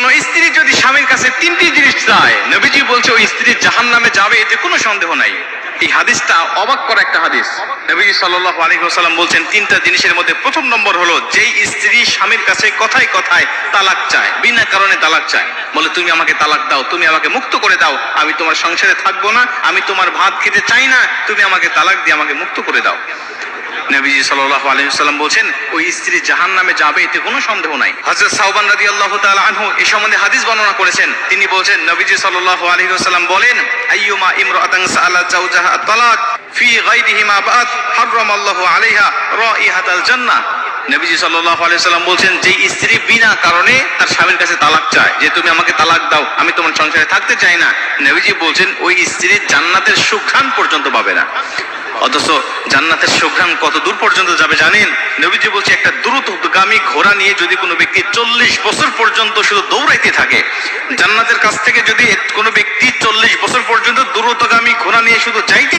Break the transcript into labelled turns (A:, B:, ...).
A: কোন স্ত্রী যদি স্বামীর কাছে তিনটি জিনিস চায়, নবীজি বলছে ওই স্ত্রী জাহান্নামে যাবে, এতে কোনো সন্দেহ নাই। এই হাদিসটা অবাক করা একটা হাদিস। নবীজি সাল্লাল্লাহু আলাইহি ওয়াসাল্লাম বলছেন তিনটা জিনিসের মধ্যে প্রথম নম্বর হলো যেই স্ত্রী স্বামীর কাছে কথায় কথায় তালাক চায়, বিনা কারণে তালাক চায়, বলে তুমি আমাকে তালাক দাও, তুমি আমাকে মুক্ত করে দাও, আমি তোমার সংসারে থাকবো না, আমি তোমার ভাত খেতে চাই না, তুমি আমাকে তালাক দিয়ে আমাকে মুক্ত করে দাও। নবীজি সাল্লাল্লাহু আলাইহি ওয়াসাল্লাম বলেন ওই স্ত্রী জাহান্নামে যাবে, এতে কোনো সন্দেহ নাই। হযরত সাওবান রাদিয়াল্লাহু তাআলা আনহু এই সম্বন্ধে হাদিস বর্ণনা করেছেন। তিনি বলেন নবীজি সাল্লাল্লাহু আলাইহি ওয়াসাল্লাম বলেন আইয়ুমা ইমরাআতান সাআলাত যাওজাহা তালাক ফি গায়রিহি মা বাআত হারামাল্লাহু আলাইহা রাইহাতাল জান্নাহ। নবীজি সাল্লাল্লাহু আলাইহি ওয়াসাল্লাম বলেন যে স্ত্রী বিনা কারণে তার স্বামীর কাছে তালাক চায়, যে তুমি আমাকে তালাক দাও, আমি তোমার সংসারে থাকতে চাই না, নবীজি বলেন ওই স্ত্রী জান্নাতের সুঘ্রাণ পর্যন্ত পাবে না। অথচ জান্নাতের সুঘ্রাণ কত দূর পর্যন্ত যাবে জানেন? নবীজি বলছে একটা দ্রুতগামী ঘোড়া নিয়ে যদি কোনো ব্যক্তি 40 বছর পর্যন্ত শুধু দৌড়াইতে থাকে, জান্নাতের কাছ থেকে যদি কোনো ব্যক্তি 40 বছর পর্যন্ত দ্রুতগামী ঘোড়া নিয়ে শুধু যাইতে